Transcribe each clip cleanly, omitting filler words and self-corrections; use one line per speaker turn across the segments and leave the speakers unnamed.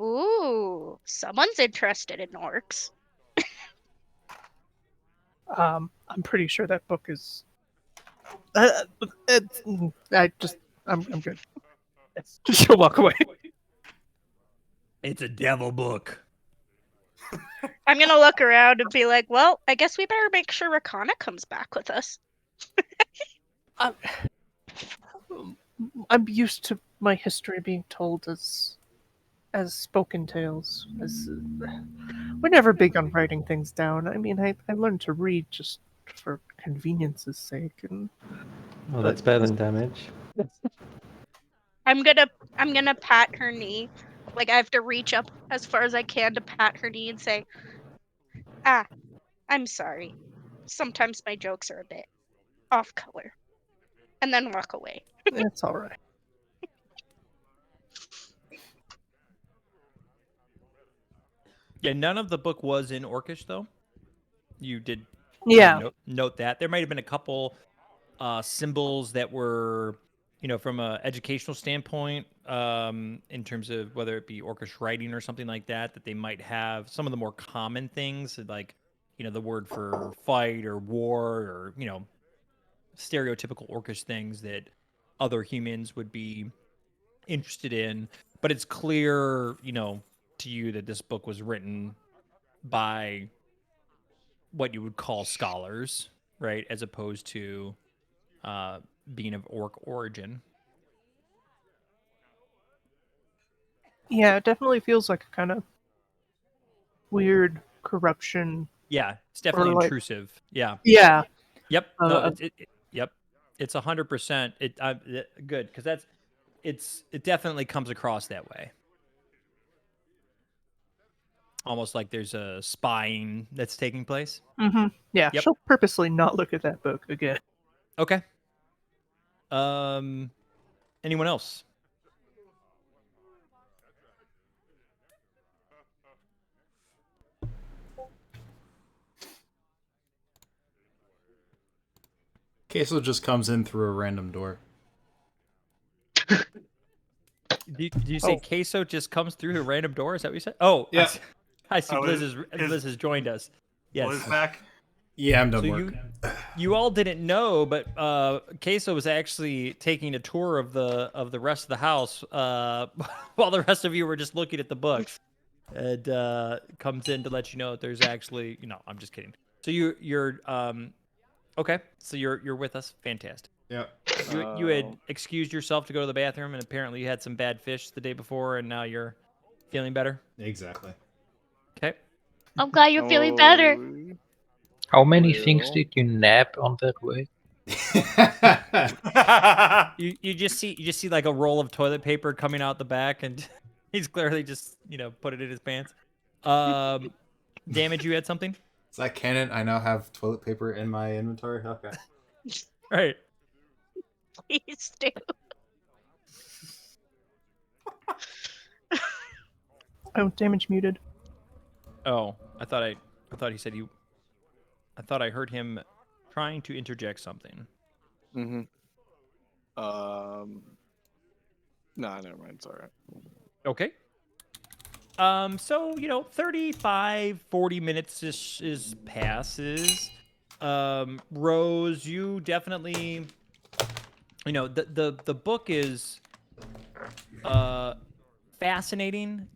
Ooh, someone's interested in orcs.
I'm pretty sure that book is. I'm good. She'll walk away.
It's a devil book.
I'm gonna look around and be like, well, I guess we better make sure Rakana comes back with us.
I'm used to my history being told as spoken tales. We're never big on writing things down. I mean, I learned to read just for convenience's sake, and
Well, that's better than damage.
I'm gonna pat her knee. Like I have to reach up as far as I can to pat her knee and say, "Ah, I'm sorry. Sometimes my jokes are a bit off color." And then walk away.
it's all right.
Yeah, none of the book was in Orcish though. You did
Yeah.
note that. There might have been a couple symbols that were, from an educational standpoint, in terms of whether it be Orcish writing or something like that, that they might have some of the more common things, like, the word for fight or war or, stereotypical Orcish things that other humans would be interested in. But it's clear, to you that this book was written by what you would call scholars, right, as opposed to being of orc origin.
Yeah, it definitely feels like a kind of weird corruption.
Yeah, it's definitely
like-
intrusive. Yeah.
Yeah.
Yep.
Uh,
No.
uh,
Yep. It's 100%. Good because it definitely comes across that way. Almost like there's a spying that's taking place.
Mm-hmm. Yeah,
Yep.
she'll purposely not look at that book again.
Okay. Anyone else?
Queso just comes in through a random door.
Do you say Queso just comes through a random door? Is that what you said? Oh,
yeah.
I see. Liz has joined us. Yes.
Liz back.
Yeah, I'm done
So
work.
you all didn't know, but Queso was actually taking a tour of the rest of the house while the rest of you were just looking at the books. And comes in to let you know that there's actually, I'm just kidding. So you're okay. So you're with us. Fantastic.
Yeah.
You had excused yourself to go to the bathroom, and apparently you had some bad fish the day before, and now you're feeling better.
Exactly.
Okay.
I'm glad you're feeling better.
How many things did you nab on that way?
You just see like a roll of toilet paper coming out the back, and he's clearly just put it in his pants. Damage, you had something?
Is that canon? I now have toilet paper in my inventory. Okay.
Right.
Please do.
Oh, damage muted.
Oh, I thought he said you. I thought I heard him trying to interject something.
Mm-hmm. Nah, never mind. It's all right.
Okay. So 35, 40 minutes is passes. Rose, you definitely, the book is fascinating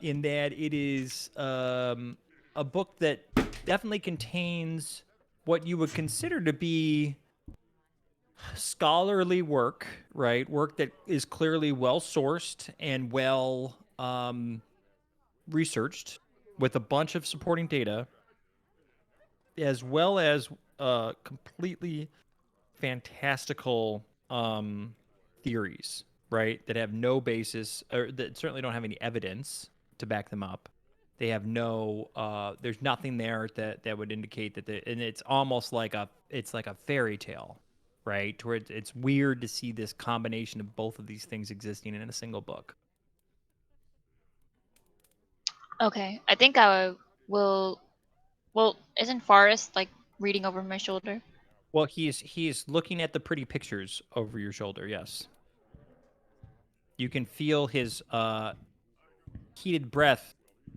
in that it is a book that definitely contains what you would consider to be scholarly work, right? Work that is clearly well sourced and well researched with a bunch of supporting data, as well as completely fantastical theories, right? That have no basis, or that certainly don't have any evidence to back them up. They have no, there's nothing there that would indicate that, and it's almost like it's like a fairy tale, right? To where it's weird to see this combination of both of these things existing in a single book.
Okay, I think I will. Well, isn't Forrest like reading over my shoulder?
Well, he's looking at the pretty pictures over your shoulder. Yes, you can feel his heated breath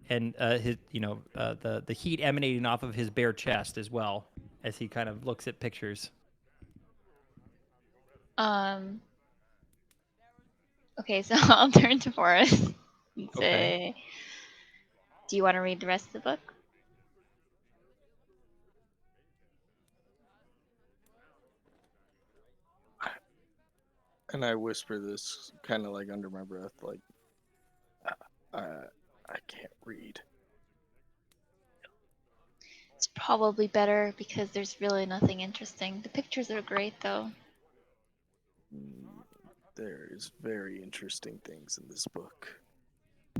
and his the heat emanating off of his bare chest as well as he kind of looks at pictures.
Okay, so I'll turn to Forrest and
Okay.
say, "Do you want to read the rest of the book?"
And I whisper this kind of like under my breath, like, I can't read.
It's probably better because there's really nothing interesting. The pictures are great though.
There is very interesting things in this book.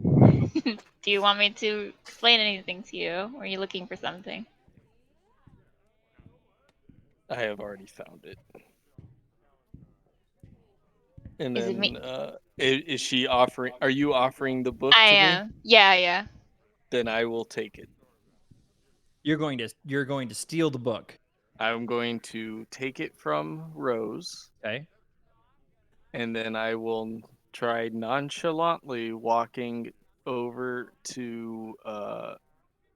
Do you want me to explain anything to you? Or are you looking for something?
I have already found it. And
Is it me?
then, is she offering? Are you offering the book
I
to me?
am. Yeah.
Then I will take it.
You're going to steal the book.
I'm going to take it from Rose,
Okay.
and then I will try nonchalantly walking over to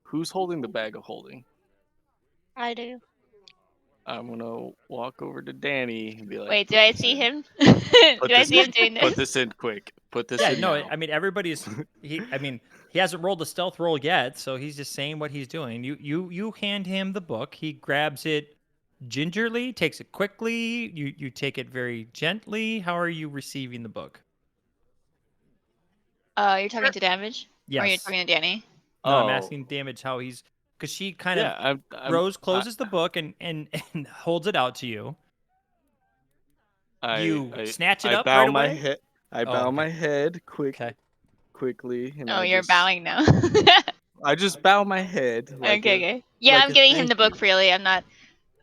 who's holding the bag of holding.
I do.
I'm gonna walk over to Danny and be like,
Wait, do
"Put
I
this
see
in.
him?
Put
Do I
this
see
in.
him doing this?
Put this in quick. Put this
Yeah,
in
no,
now."
I mean everybody's he hasn't rolled a stealth roll yet, so he's just saying what he's doing. You hand him the book, he grabs it gingerly, takes it quickly, you take it very gently. How are you receiving the book?
You're talking to Damage? Or you're
Yes.
talking to Danny?
No, I'm
Oh,
asking Damage how he's because she kind of
yeah.
Rose closes the book and holds it out to you. You snatch it
I
up right
bow my
away.
head. I
Oh,
bow
okay.
my head
Okay.
quickly, and
Oh,
I
you're
just
bowing now.
I just bow my head
Okay. Yeah,
like
I'm
a
giving him
thank
the book
you.
freely. I'm not.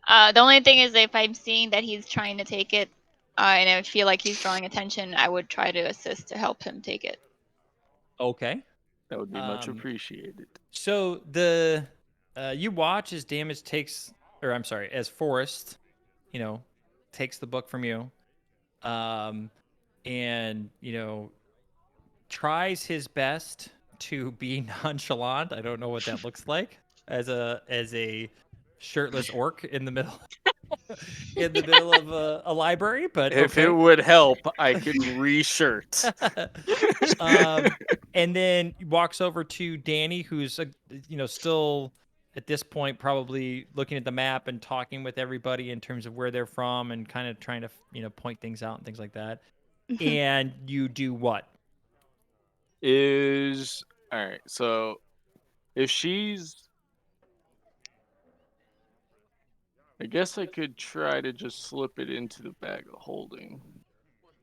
The only thing is, if I'm seeing that he's trying to take it, and I feel like he's drawing attention, I would try to assist to help him take it.
Okay.
That would be much appreciated.
So the you watch as Damage takes, or I'm sorry, as Forrest, takes the book from you, and tries his best to be nonchalant. I don't know what that looks like as a shirtless orc in the middle of a library, but
If it
okay.
would help, I could reshirt.
And then walks over to Danny, who's still at this point probably looking at the map and talking with everybody in terms of where they're from and kind of trying to point things out and things like that. And you do what?
Is all right. So if she's, I guess I could try to just slip it into the bag of holding.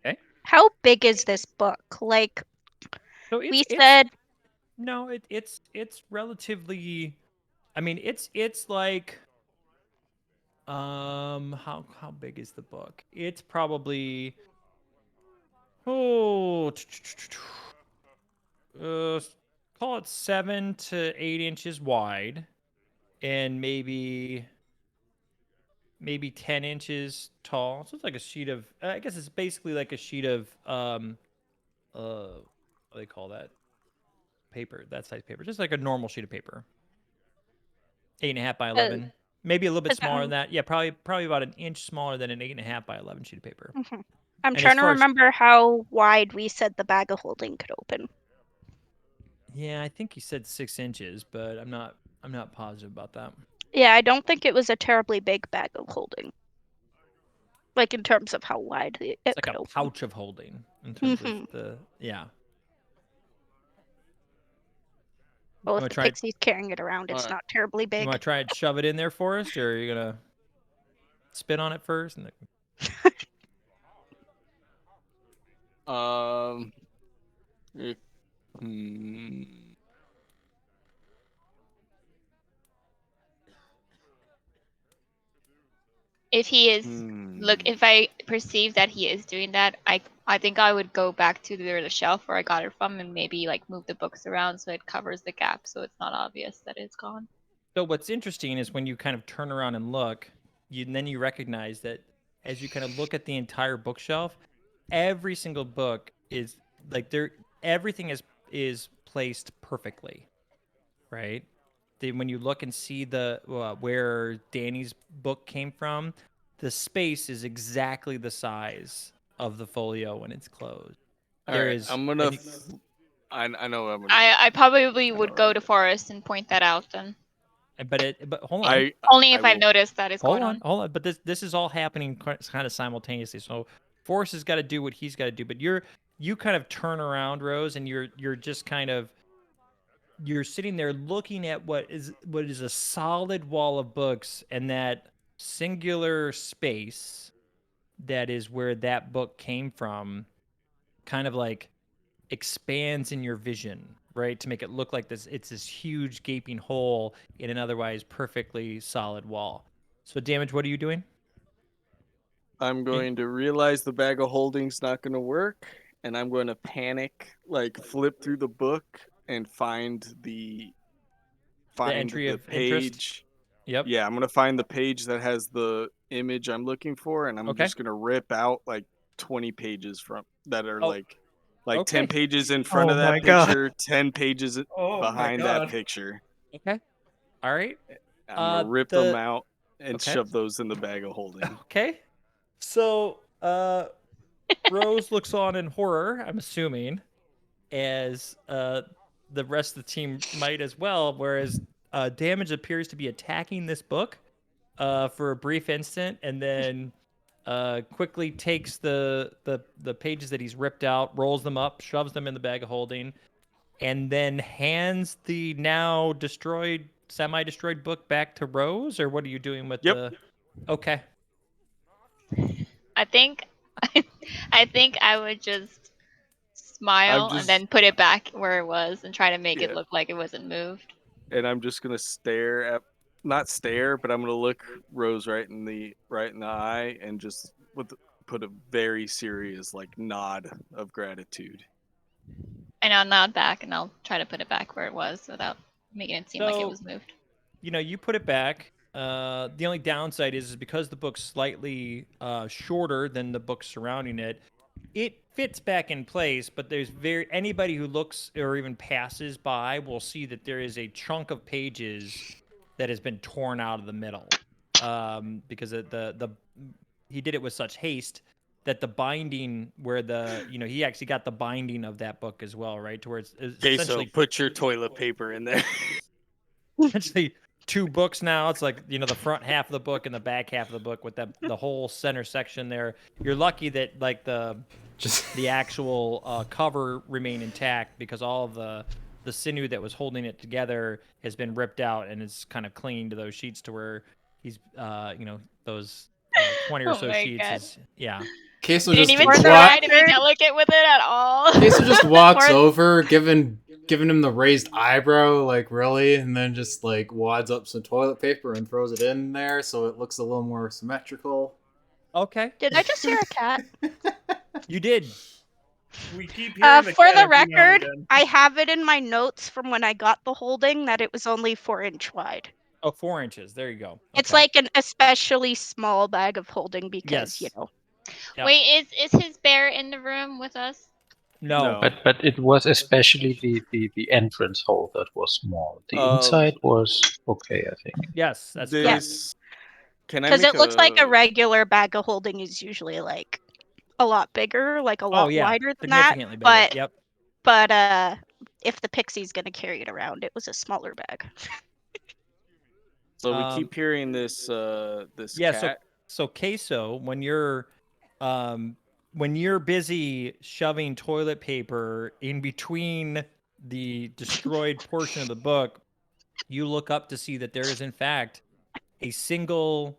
Okay.
How big is this book? Like
So
we said,
no, it's relatively. I mean, it's like how big is the book? It's probably oh call it 7 to 8 inches wide, and maybe 10 inches tall. So it's like a sheet of. I guess it's basically like a sheet of what do they call that? Paper, that size paper, just like a normal sheet of paper. 8.5 by 11, maybe a little bit
'cause
smaller than that. Yeah, probably about an inch smaller than an 8.5 by 11 sheet of paper.
I'm
And as
trying to
far as
remember how wide we said the bag of holding could open.
yeah, I think you said 6 inches, but I'm not positive about that.
Yeah, I don't think it was a terribly big bag of holding. Like in terms of how wide it
It's like
could
a
open.
pouch of holding in terms of
Mhm.
the yeah.
Well,
You
if
want
the
to try it?
pixie's carrying it around, it's
Alright.
not terribly
You
big.
want to try and shove it in there for us, or are you gonna spit on it first? And
If, hmm,
If he is, look,
hmm.
if I perceive that he is doing that, I think I would go back to the shelf where I got it from and maybe like move the books around so it covers the gap so it's not obvious that it's gone.
so what's interesting is when you kind of turn around and look, then you recognize that as you kind of look at the entire bookshelf, every single book is like everything is placed perfectly, right? When you look and see the where Danny's book came from, the space is exactly the size of the folio when it's closed.
All
There
right,
is,
I'm gonna.
and you-
I know what I'm gonna
I probably
know
would
what
go
I'm
to
gonna
Forest and point that out then.
but hold
do.
on,
Only
I
if I've
will.
noticed that it's going on.
hold on. But this is all happening kind of simultaneously. So Forrest has got to do what he's got to do. But you kind of turn around, Rose, and you're just kind of you're sitting there looking at what is a solid wall of books and that singular space that is where that book came from, kind of like expands in your vision, right? To make it look like it's this huge gaping hole in an otherwise perfectly solid wall. So, Damage, what are you doing?
I'm going to realize the bag of holding's not going to work, and I'm going to panic, like flip through the book and
The entry
the
of interest?
page.
Yep.
Yeah, I'm going to find the page that has the image I'm looking for, and I'm
Okay.
just going to rip out like 20 pages from that are
Oh,
like 10
okay.
pages in front
Oh
of
my
that
god.
picture, 10 pages
Oh my
behind that
god.
picture.
Okay. All right.
I'm going to rip them out and
Okay.
shove those in the bag of holding.
Okay. So, Rose looks on in horror, I'm assuming, as the rest of the team might as well, whereas Damage appears to be attacking this book for a brief instant and then quickly takes the pages that he's ripped out, rolls them up, shoves them in the bag of holding, and then hands the now destroyed, semi-destroyed book back to Rose? Or what are you doing with
Yep.
the... Okay.
I think I think I would just
I'm
smile and
just
then put it back where it was and try to make it
yeah.
look like it wasn't moved.
And I'm just gonna stare at, not stare, but I'm gonna look Rose right in the eye and just put a very serious like nod of gratitude.
And I'll nod back and I'll try to put it back where it was without making it seem like it
So,
was moved.
you put it back. The only downside is because the book's slightly shorter than the book surrounding it, it fits back in place, but there's anybody who looks or even passes by will see that there is a chunk of pages that has been torn out of the middle, because he did it with such haste that the binding where he actually got the binding of that book as well, right? To where it's
Okay, so
essentially
put your toilet paper in there.
essentially two books now. It's like the front half of the book and the back half of the book with the whole center section there. You're lucky that like the actual cover remained intact because all of the sinew that was holding it together has been ripped out and is kind of clinging to those sheets to where he's those 20 or
Oh
so
my
sheets
God.
is
Queso
You didn't
just
even
For the
try to be
record-
delicate with it at all.
Queso just walks
For-
over, giving him the raised eyebrow, like really, and then just like wads up some toilet paper and throws it in there so it looks a little more symmetrical.
okay.
Did I just hear a cat?
You did.
We keep hearing
For
cat
the
every now and
record,
again.
I have it in my notes from when I got the holding that it was only 4-inch wide.
Oh, 4 inches. There you go.
It's
Okay.
like an especially small bag of holding because,
Yes. Yep.
Wait, is his bear in the room with us?
No.
But it was especially the entrance hole that was small. The inside was okay, I think.
Yes, that's correct.
This can I
because
make
it looks like a regular bag of holding is usually like a lot bigger, like a lot wider than that.
Significantly bigger. Yep.
But if the pixie's gonna carry it around, it was a smaller bag.
So we keep hearing this this
Yeah,
cat.
so Queso, when you're busy shoving toilet paper in between the destroyed portion of the book, you look up to see that there is in fact a single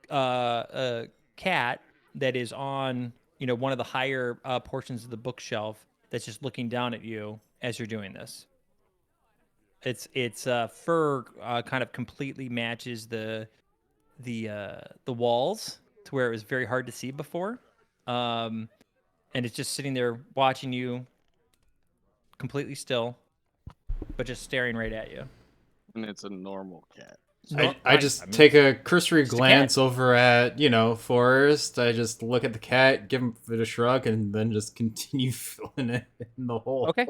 cat that is on one of the higher portions of the bookshelf that's just looking down at you as you're doing this. Its fur kind of completely matches the walls to where it was very hard to see before, and it's just sitting there watching you, completely still, but just staring right at you.
And it's a normal cat.
I just take a cursory glance over at, Forrest. I just look at the cat, give him a shrug, and then just continue filling it in the hole.
Okay.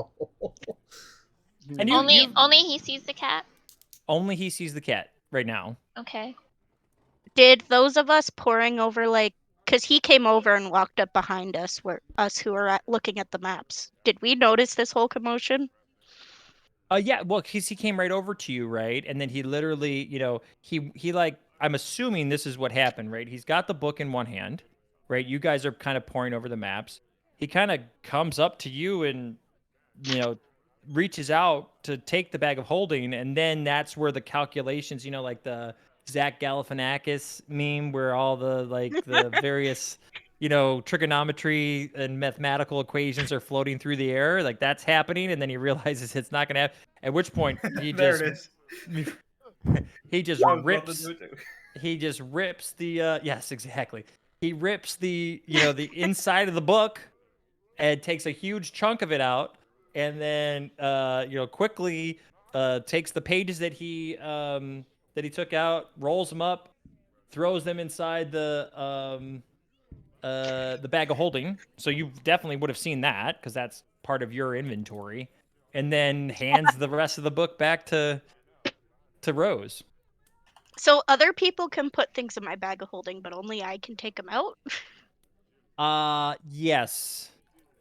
And
Only he sees the cat.
only he sees the cat right now.
Okay.
Did those of us pouring over, like, because he came over and walked up behind us, us who are looking at the maps, did we notice this whole commotion?
Yeah, well, because he came right over to you, right? And then he literally, he like, I'm assuming this is what happened, right? He's got the book in one hand, right? You guys are kind of poring over the maps. He kind of comes up to you and, reaches out to take the bag of holding, and then that's where the calculations, like the Zach Galifianakis meme, where all the various, trigonometry and mathematical equations are floating through the air. Like that's happening, and then he realizes it's not going to happen. At which point he
There
just
it is.
he just
I was about to
rips
do it too.
he just rips the yes, exactly. He rips the the inside of the book and takes a huge chunk of it out, and then quickly takes the pages that he took out, rolls them up, throws them inside the bag of holding. So you definitely would have seen that because that's part of your inventory, and then hands the rest of the book back to Rose.
So other people can put things in my bag of holding, but only I can take them out?
Yes.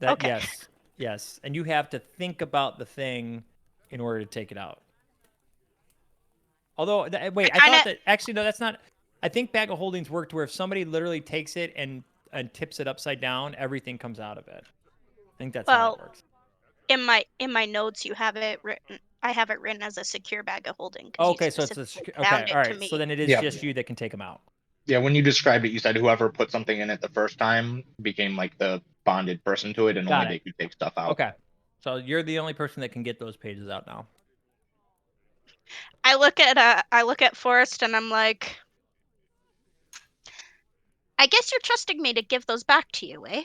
Okay.
Yes. And you have to think about the thing in order to take it out. Although, wait, I thought that actually no, that's not. I think bag of holdings worked where if somebody literally takes it and tips it upside down, everything comes out of it. I think that's how that works.
In my notes, you have it written. I have it written as a secure bag of holding.
Okay, so it's okay. All right, so then it is just you that can take them out.
Yeah, when you described it, you said whoever put something in it the first time became like the bonded person to it, and only they could take stuff out.
Okay, so you're the only person that can get those pages out now.
I look at Forrest and I'm like, I guess you're trusting me to give those back to you, eh?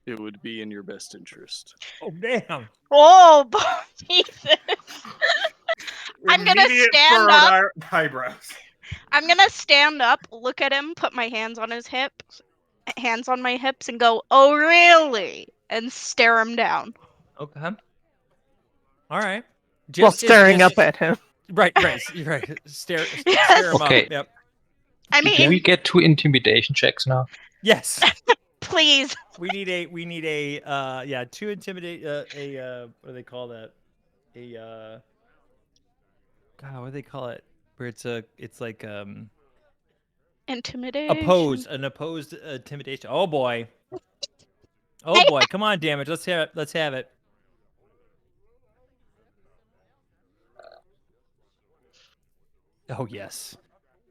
It would be in your best interest.
Oh damn!
Oh Jesus! I'm gonna stand up.
Eyebrows.
I'm gonna stand up, look at him, put my hands on my hips, and go, "Oh really?" and stare him down.
Okay. All right.
While staring up at him.
Right. Stare him up. Yep.
I mean,
Can we get 2 intimidation checks now?
Yes.
Please.
We need a 2 intimidate what do they call that? God, what do they call it? Where it's like
intimidation.
An opposed intimidation. Oh boy. Oh boy. Come on, damage. Let's have it. Oh yes.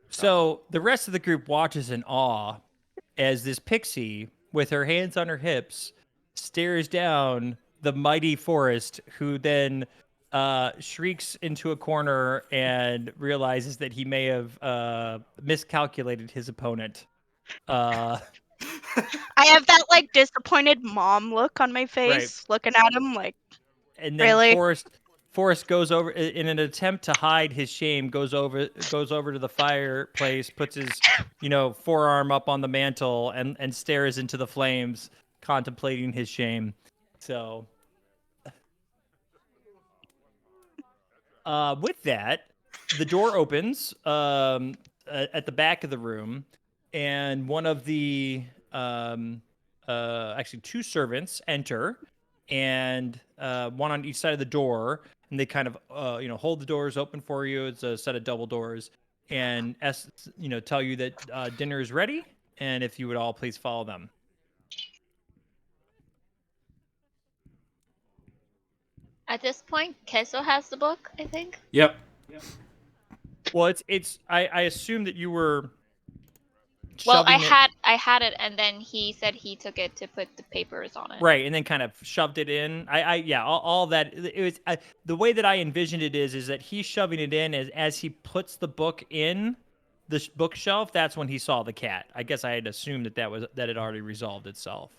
So the rest of the group watches in awe as this pixie, with her hands on her hips, stares down the mighty Forrest, who then shrieks into a corner and realizes that he may have miscalculated his opponent.
I have that like disappointed mom look on my face, looking at him like,
and then
really?
Forrest goes over in an attempt to hide his shame, goes over to the fireplace, puts his forearm up on the mantle and stares into the flames, contemplating his shame. So with that, the door opens at the back of the room, and one of the actually 2 servants enter, and one on each side of the door, and they kind of hold the doors open for you. It's a set of double doors, and tell you that dinner is ready, and if you would all please follow them.
At this point, Keso has the book, I think.
Yep.
Well, I assume that you were.
Well, I had it, and then he said he took it to put the papers on it.
Right, and then kind of shoved it in. All that. It was the way that I envisioned it is that he's shoving it in as he puts the book in the bookshelf. That's when he saw the cat. I guess I had assumed that it already resolved itself.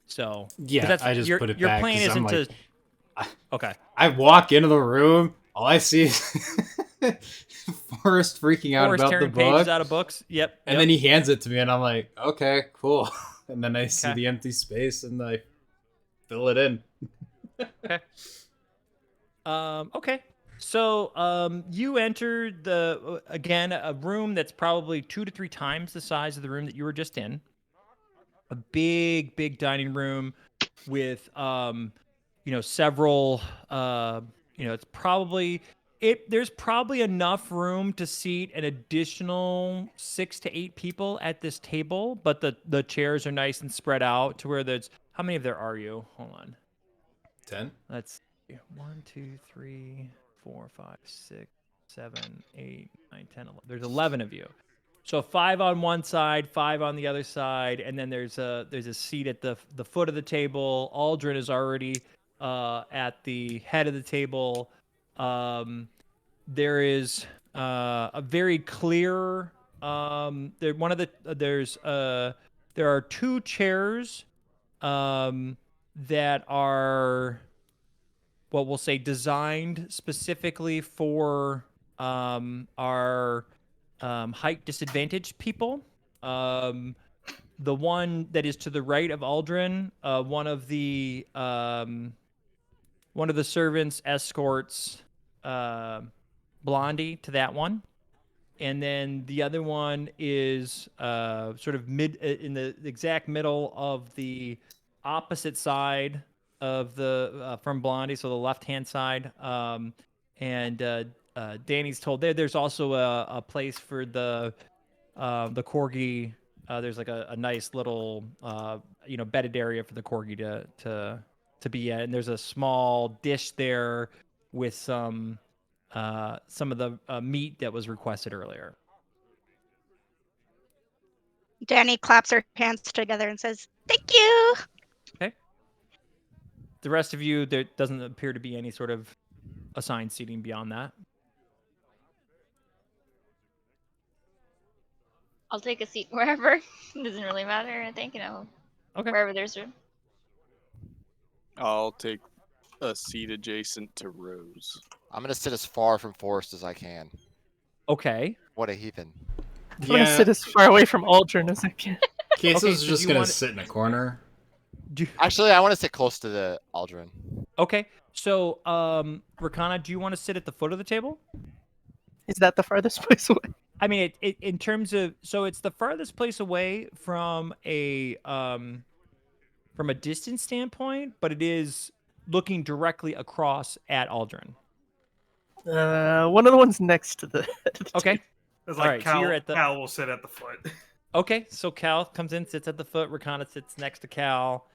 So
yeah, I just put it
your
back.
Your plan isn't
like,
okay.
I walk into the room. All I see is Forrest freaking out about the book.
Pages out of books. Yep.
And then he hands it to me, and I'm like, okay, cool. And then I see the empty space, and I fill it in.
Okay. Okay. So you entered again a room that's probably 2 to 3 times the size of the room that you were just in. A big dining room with several it's probably there's probably enough room to seat an additional 6 to 8 people at this table, but the chairs are nice and spread out to where there's how many of there are you? Hold on.
10.
Let's see. 1, 2, 3, 4, 5, 6, 7, 8, 9, 10, 11. There's 11 of you. So 5 on one side, 5 on the other side, and then there's a seat at the foot of the table. Aldrin is already at the head of the table. There is a very clear there are 2 chairs that are what we'll say designed specifically for our height disadvantaged people. The one that is to the right of Aldrin, one of the servants escorts Blondie to that one, and then the other one is sort of in the exact middle of the opposite side of the from Blondie, so the left hand side. And Danny's told there's also a place for the corgi. There's like a nice little bedded area for the corgi to be at, and there's a small dish there with some of the meat that was requested earlier.
Danny claps her hands together and says, "Thank you."
Okay. The rest of you, there doesn't appear to be any sort of assigned seating beyond that.
I'll take a seat wherever. It doesn't really matter, I think,
Okay.
wherever there's room.
I'll take a seat adjacent to Rose.
I'm gonna sit as far from Forrest as I can.
Okay.
What a heathen.
I'm gonna sit as far away from Aldrin as I can.
Queso's
Okay, so
just gonna sit in a corner.
Actually, I want to sit close to the Aldrin.
Okay. So, Rakana, do you want to sit at the foot of the table?
Is that the farthest place away?
I mean, in terms of, so it's the farthest place away from a distance standpoint, but it is looking directly across at Aldrin.
One of the ones next to the
Okay.
table.
It's
All
like
right, so
Cal,
you're at the-
Cal will sit at the foot.
Okay, so Cal comes in, sits at the foot. Rakana sits next to Cal.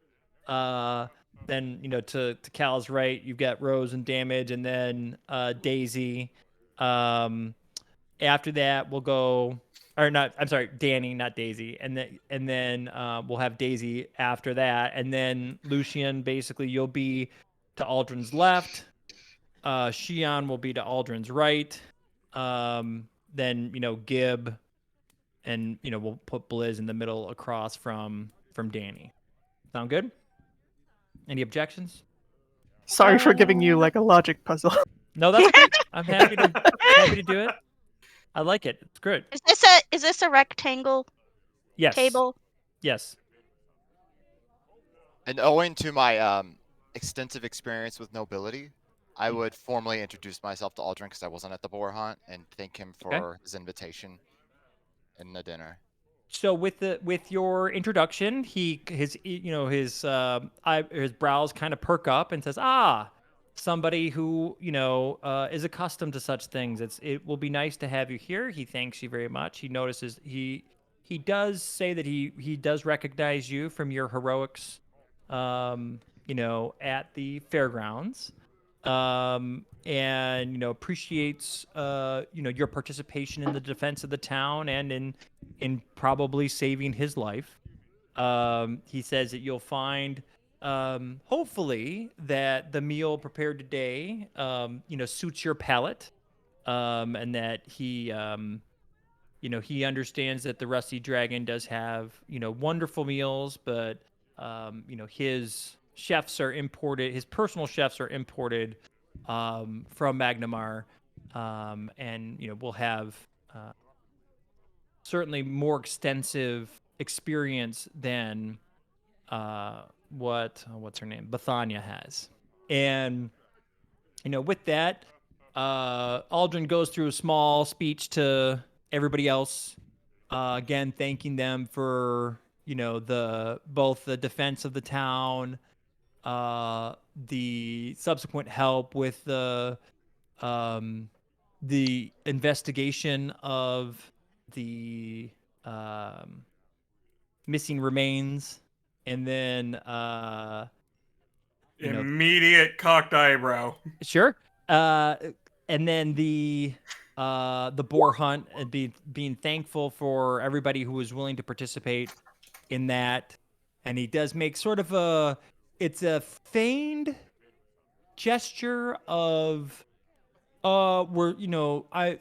Then to Cal's right, you've got Rose and Damage, and then Daisy. After that, we'll go, or not. I'm sorry, Danny, not Daisy. And then we'll have Daisy after that, and then Lucian. Basically, you'll be to Aldrin's left. Shion will be to Aldrin's right. Then Gib, and we'll put Blizz in the middle across from Danny. Sound good? Any objections?
Sorry for giving you like a logic puzzle.
No, that's okay. I'm happy to do it. I like it. It's good.
Is this a rectangle
Yes.
table?
Yes.
And owing to my extensive experience with nobility, I would formally introduce myself to Aldrin because I wasn't at the boar hunt and thank him for his invitation in the dinner.
So with your introduction, his brows kind of perk up and says, "Ah, somebody who is accustomed to such things. It will be nice to have you here." He thanks you very much. He notices he does say that he does recognize you from your heroics, at the fairgrounds, and appreciates your participation in the defense of the town and in probably saving his life. He says that you'll find, hopefully, that the meal prepared today, suits your palate, and that he understands that the Rusty Dragon does have, wonderful meals, but, his chefs are imported, his personal chefs are imported, from Magnamar, and, we'll have, certainly more extensive experience than what's her name, Bethania has. And with that, Aldrin goes through a small speech to everybody else, again thanking them for both the defense of the town, the subsequent help with um, the investigation of the missing remains, and then
immediate cocked eyebrow.
Sure. And then the boar hunt, and being thankful for everybody who was willing to participate in that. And he does make sort of it's a feigned gesture of we're I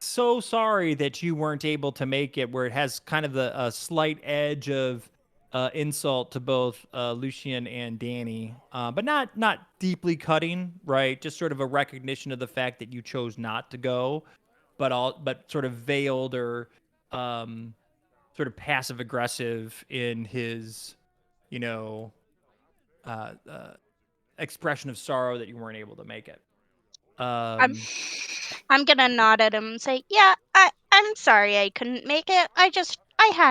so sorry that you weren't able to make it, where it has kind of a slight edge of insult to both Lucian and Danny, but not deeply cutting, right? Just sort of a recognition of the fact that you chose not to go, but sort of veiled or sort of passive aggressive in his you know uh, uh, expression of sorrow that you weren't able to make it.
I'm gonna nod at him and say, "Yeah, I'm sorry I couldn't make it. I had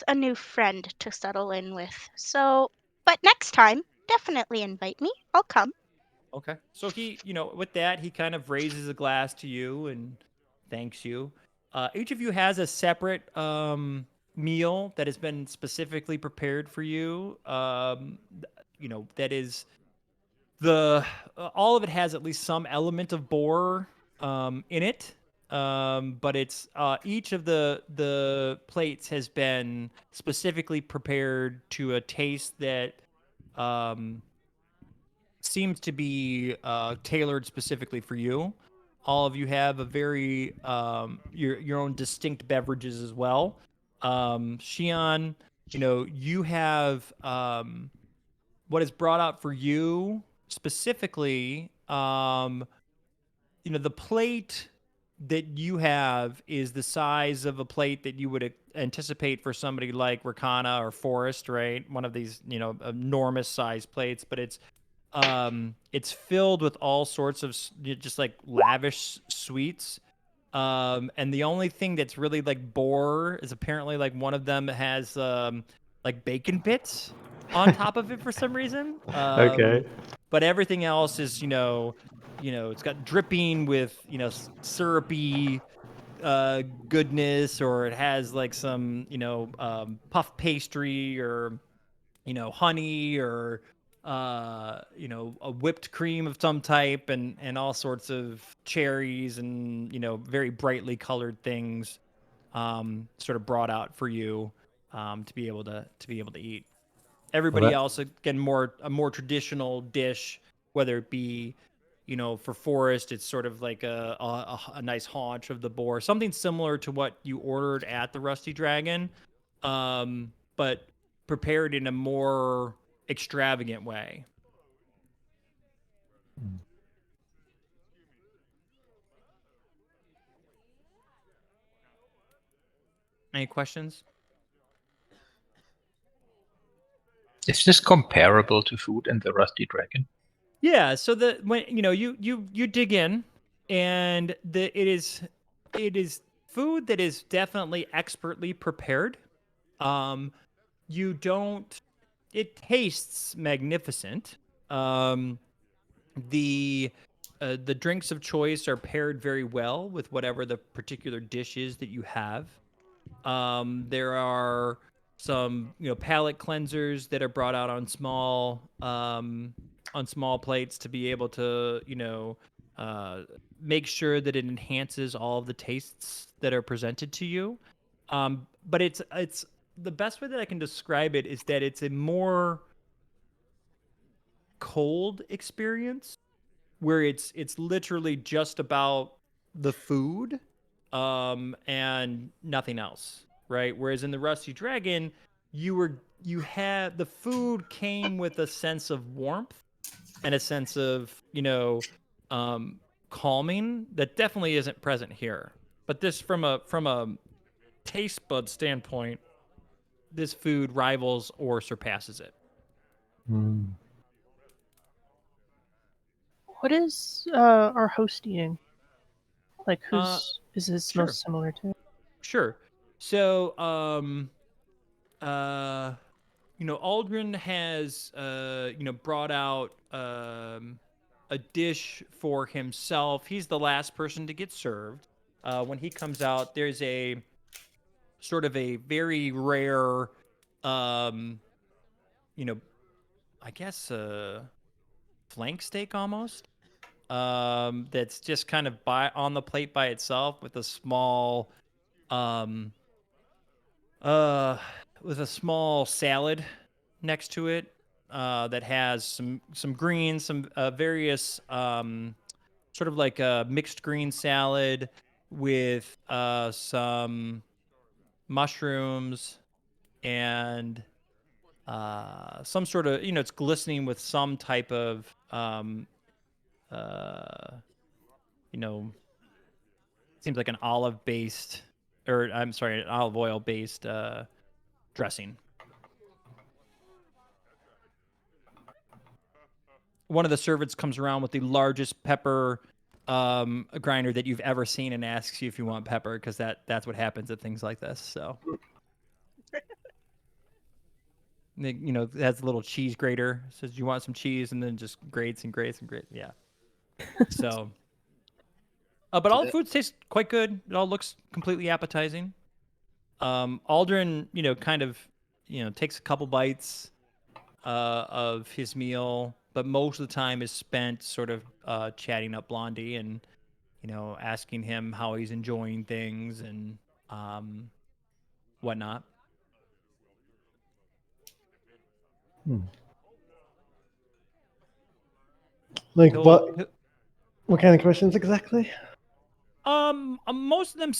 a new friend to settle in with. So, but next time, definitely invite me. I'll come."
Okay. So he, with that, he kind of raises a glass to you and thanks you. Each of you has a separate meal that has been specifically prepared for you. That is all of it has at least some element of boar in it. But it's each of the plates has been specifically prepared to a taste that seems to be tailored specifically for you. All of you have a very your own distinct beverages as well. Shion, you have what is brought out for you specifically. The plate that you have is the size of a plate that you would anticipate for somebody like Rakana or Forrest, right? One of these, enormous size plates, but it's filled with all sorts of just like lavish sweets. And the only thing that's really like boar is apparently like one of them has like bacon bits on top of it for some reason.
Okay.
But everything else is, it's got dripping with, syrupy goodness, or it has like some, puff pastry, or honey, or a whipped cream of some type, and all sorts of cherries and very brightly colored things, sort of brought out for you, to be able to eat. Everybody else, again, a more traditional dish, whether it be for Forrest, it's sort of like a nice haunch of the boar, something similar to what you ordered at the Rusty Dragon, but prepared in a more extravagant way. Any questions?
Is this comparable to food in the Rusty Dragon?
Yeah. So when you dig in, and it is food that is definitely expertly prepared. You don't. It tastes magnificent. Um, the drinks of choice are paired very well with whatever the particular dish is that you have. There are some palate cleansers that are brought out on small plates to be able to uh, make sure that it enhances all of the tastes that are presented to you. But it's the best way that I can describe it is that it's a more cold experience, where it's literally just about the food, and nothing else, right? Whereas in the Rusty Dragon, you had the food came with a sense of warmth and a sense of um calming that definitely isn't present here. But this, from a taste bud standpoint, this food rivals or surpasses it.
What is our host eating? Like, whose is his
Sure.
most similar to?
Sure. So, Aldrin has, brought out a dish for himself. He's the last person to get served. When he comes out, there's a sort of a very rare, um, I guess, flank steak almost. That's just kind of on the plate by itself with a small, um, uh, with a small salad next to it. That has some greens, some various sort of like a mixed green salad with some mushrooms and some sort of, it's glistening with some type of uh, you know seems like an olive based, or I'm sorry, an olive oil based dressing. One of the servants comes around with the largest pepper grinder that you've ever seen and asks you if you want pepper, because that's what happens at things like this. So, it has a little cheese grater. Says you want some cheese, and then just grates and grates and grates. Yeah. So, but all the foods taste quite good. It all looks completely appetizing. Aldrin, kind of, takes a couple bites of his meal, but most of the time is spent sort of chatting up Blondie and, asking him how he's enjoying things and whatnot.
Like what kind of questions exactly?
Most of them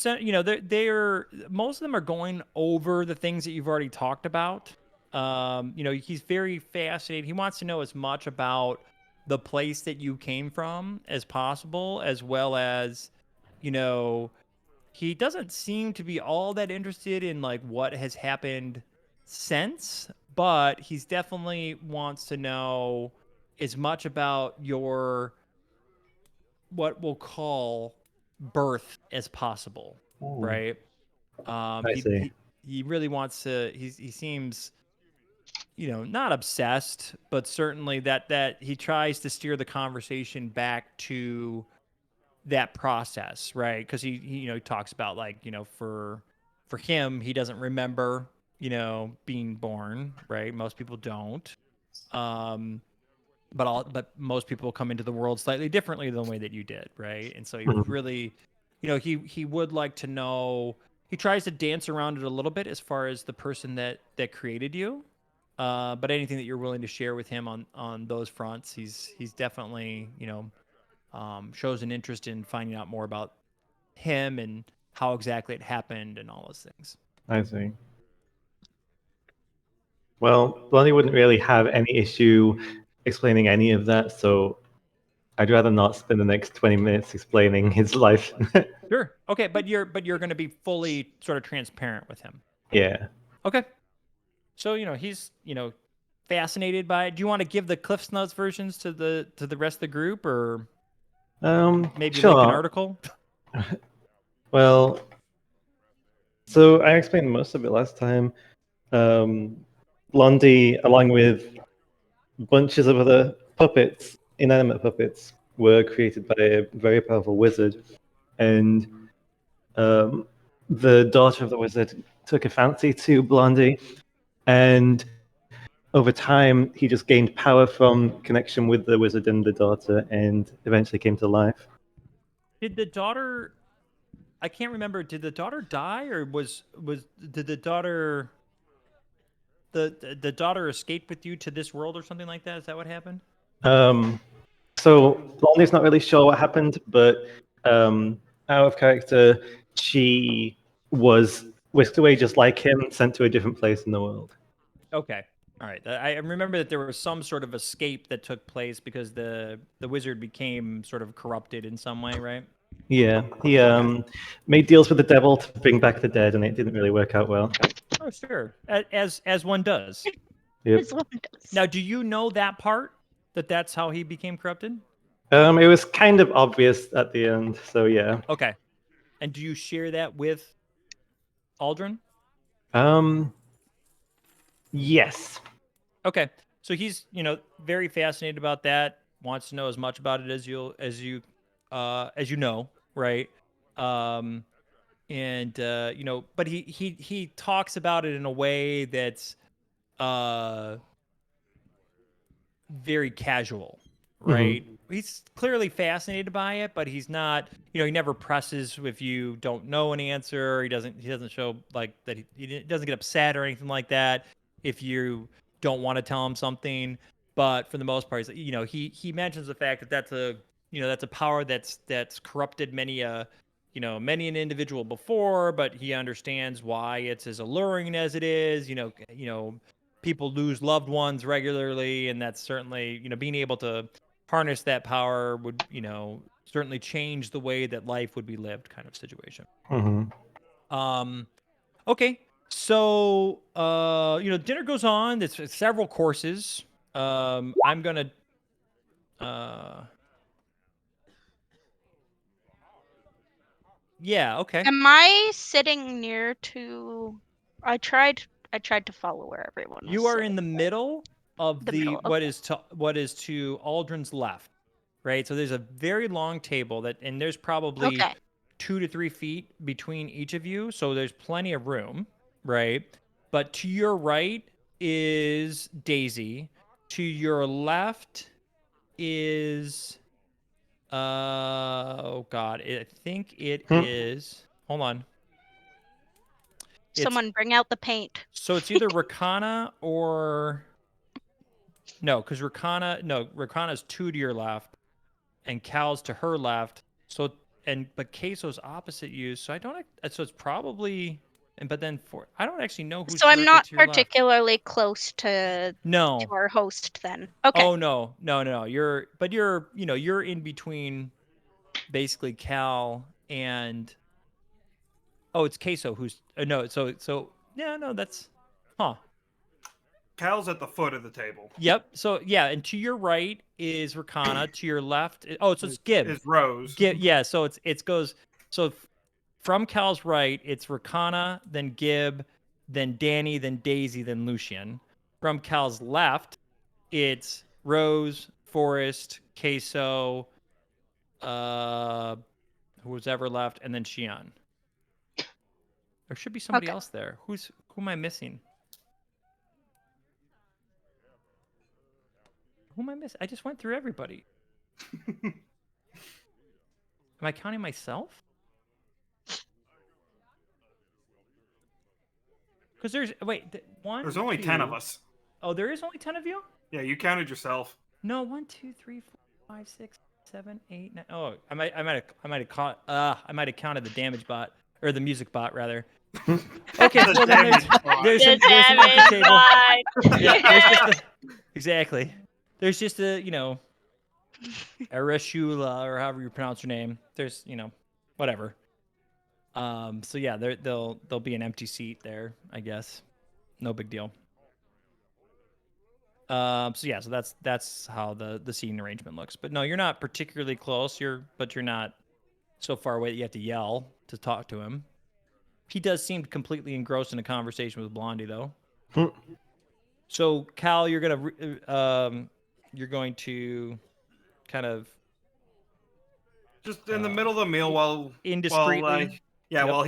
they're most of them are going over the things that you've already talked about. He's very fascinated. He wants to know as much about the place that you came from as possible, as well as, he doesn't seem to be all that interested in like what has happened since, but he's definitely wants to know as much about your what we'll call birth as possible, right?
I see.
He really wants to. He seems, not obsessed, but certainly that he tries to steer the conversation back to that process, right? Because he talks about like, for him, he doesn't remember, being born, right? Most people don't. But most people come into the world slightly differently than the way that you did, right? And so he really, he would like to know. He tries to dance around it a little bit as far as the person that created you. But anything that you're willing to share with him on those fronts, he's definitely, shows an interest in finding out more about him and how exactly it happened and all those things.
I see. Well, Blondie wouldn't really have any issue explaining any of that, so I'd rather not spend the next 20 minutes explaining his life.
Sure. Okay, but you're going to be fully sort of transparent with him.
Yeah.
Okay. So, he's, fascinated by it. Do you want to give the Cliff's Notes versions to the rest of the group, or maybe
sure.
link an article?
Well, so I explained most of it last time. Blondie, along with bunches of other puppets, inanimate puppets, were created by a very powerful wizard. And the daughter of the wizard took a fancy to Blondie. And over time, he just gained power from connection with the wizard and the daughter, and eventually came to life.
Did the daughter? I can't remember. Did the daughter die, or did the daughter? The daughter escaped with you to this world or something like that? Is that what happened?
So Blondie's not really sure what happened, but out of character, she was whisked away just like him, sent to a different place in the world.
Okay. All right. I remember that there was some sort of escape that took place because the wizard became sort of corrupted in some way, right?
Yeah, he made deals with the devil to bring back the dead, and it didn't really work out well.
Oh, sure. As one does.
Yep.
As one does.
Now, do you know that part? That's how he became corrupted?
It was kind of obvious at the end, so yeah.
Okay. And do you share that with Aldrin?
Yes.
Okay. So he's, very fascinated about that, wants to know as much about it as you know, right? But he talks about it in a way that's very casual, right? He's clearly fascinated by it, but he's not, he never presses if you don't know an answer. He doesn't show like that. He doesn't get upset or anything like that if you don't want to tell him something. But for the most part, he mentions the fact that that's a power that's corrupted many an individual before, but he understands why it's as alluring as it is. People lose loved ones regularly, and that's certainly, being able to harness that power would, certainly change the way that life would be lived, kind of situation. Okay. So, dinner goes on. It's several courses. I'm gonna yeah, okay.
Am I sitting near to? I tried to follow where everyone was.
You are in the middle of what
okay.
is to Aldrin's left, right? So there's a very long table and there's probably
Okay.
2 to 3 feet between each of you, so there's plenty of room, right? But to your right is Daisy. To your left is oh god, I think it is. Hold on.
Someone bring out the paint.
So it's either Rakana or no, because Rakana's 2 to your left, and Cal's to her left. So but Queso's opposite you. So I don't. So it's probably. But then I don't actually know who's.
So I'm not
to your
particularly close to our host then. Okay.
Oh no. You're in between, basically Cal and. Oh, it's Queso who's no. So yeah, no, that's
Cal's at the foot of the table.
Yep. So yeah, and to your right is Rakana. To your left, so it's Gib.
Is Rose.
Gib, yeah. So it goes. So from Cal's right, it's Rakana, then Gib, then Danny, then Daisy, then Lucian. From Cal's left, it's Rose, Forrest, Queso, who's ever left, and then Shion. There should be somebody else there. Who am I missing? Who am I missing? I just went through everybody. Am I counting myself? Because there's one.
There's only 10 of us.
Oh, there is only 10 of you?
Yeah, you counted yourself.
No, 1, 2, 3, 4, 5, 6, 7, 8, 9. Oh, I might have counted the damage bot or the music bot rather. Okay, well, there's an empty table. Yeah, exactly. There's just a Arashula or however you pronounce her name. There's whatever. So yeah, there'll be an empty seat there, I guess. No big deal. So yeah, so that's how the seating arrangement looks. But no, you're not particularly close. But you're not so far away that you have to yell to talk to him. He does seem completely engrossed in a conversation with Blondie, though. So Cal, you're going to kind of
just in the middle of the meal while
indiscreetly.
While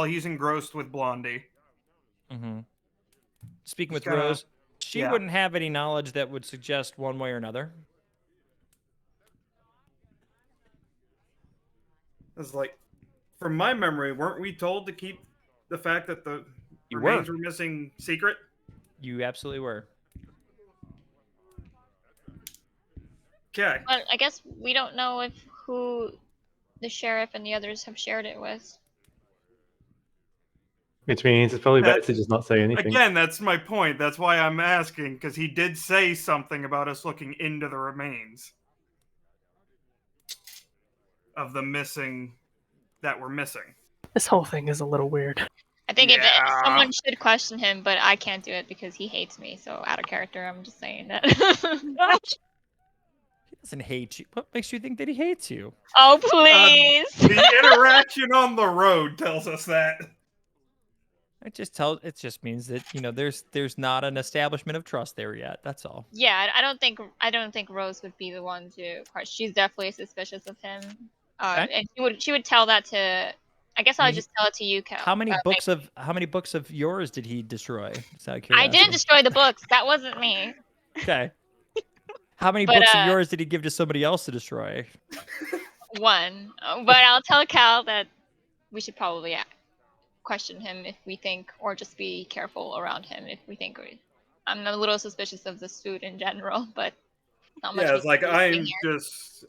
he's engrossed with Blondie.
Mm-hmm. Speaking with Rose, she wouldn't have any knowledge that would suggest one way or another.
It's like, from my memory, weren't we told to keep the fact that the remains were missing secret?
You absolutely were.
Okay.
But I guess we don't know who the sheriff and the others have shared it with.
Which means it's probably better to just not say anything.
Again, that's my point. That's why I'm asking, because he did say something about us looking into the remains of the missing that were missing.
This whole thing is a little weird.
I think if someone should question him, but I can't do it because he hates me. So out of character, I'm just saying that.
doesn't hate you. What makes you think that he hates you?
Oh, please.
The interaction on the road tells us that.
It just means that there's not an establishment of trust there yet. That's all.
Yeah, I don't think Rose would be the one to question. She's definitely suspicious of him.
Okay.
And she would tell that to. I guess
I
I'll
mean,
just tell it to you, Cal.
How many books of yours did he destroy? Just out of
I
curiosity.
didn't destroy the books. That wasn't me.
Okay. How many
But,
books of yours did he give to somebody else to destroy?
One. But I'll tell Cal that we should probably question him if we think, or just be careful around him if we think. I'm a little suspicious of this food in general, but not much.
Yeah,
we
it's like
can do here.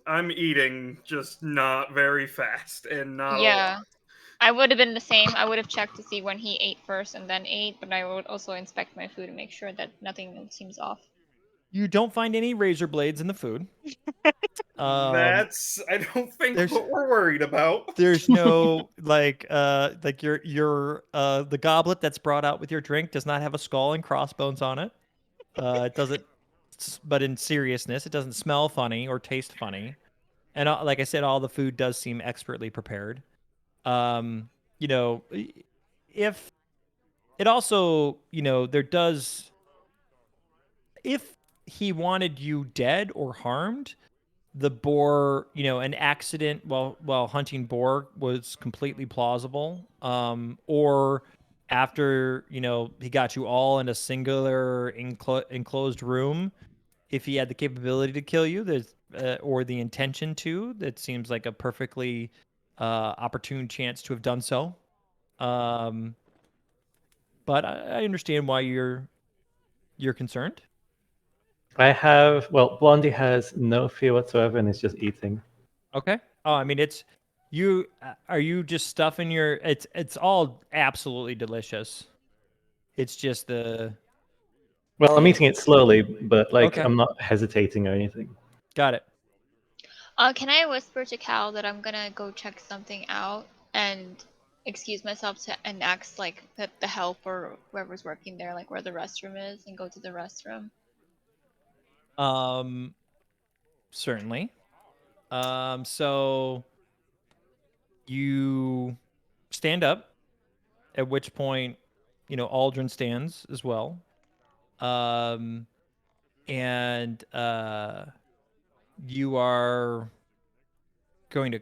I'm eating just not very fast and not a
Yeah.
lot.
I would have been the same. I would have checked to see when he ate first and then ate, but I would also inspect my food and make sure that nothing seems off.
You don't find any razor blades in the food.
That's I don't think what we're worried about.
There's no like your the goblet that's brought out with your drink does not have a skull and crossbones on it. It doesn't. But in seriousness, it doesn't smell funny or taste funny. And like I said, all the food does seem expertly prepared. If it also, there does, if he wanted you dead or harmed, the boar, an accident while hunting boar was completely plausible. Or after, he got you all in a singular enclosed room, if he had the capability to kill you, there's or the intention to, that seems like a perfectly opportune chance to have done so. But I understand why you're concerned.
Blondie has no fear whatsoever and is just eating.
Okay. Oh, I mean, it's you. Are you just stuffing your? It's all absolutely delicious. It's just the.
Well, I'm eating it slowly, but
Okay.
I'm not hesitating or anything.
Got it.
Can I whisper to Cal that I'm gonna go check something out and excuse myself and ask like the help or whoever's working there, like where the restroom is, and go to the restroom?
Certainly. So you stand up, at which point, Aldrin stands as well. And you are going to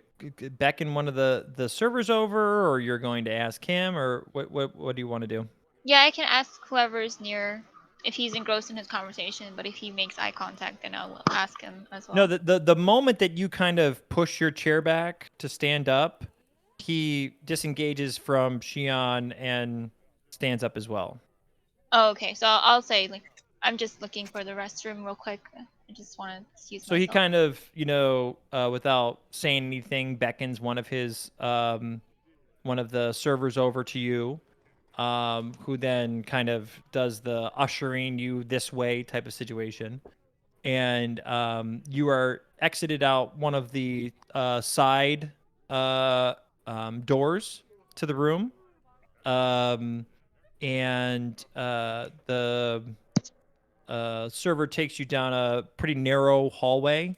beckon one of the servers over, or you're going to ask him, or what do you want to do?
Yeah, I can ask whoever's near if he's engrossed in his conversation, but if he makes eye contact, then I'll ask him as well.
No, the moment that you kind of push your chair back to stand up, he disengages from Shion and stands up as well.
Oh, okay. So I'll say like I'm just looking for the restroom real quick. I just want to excuse
So
myself.
he kind of, without saying anything, beckons one of the servers over to you, who then kind of does the ushering you this way type of situation. And you are exited out one of the side doors to the room. And the server takes you down a pretty narrow hallway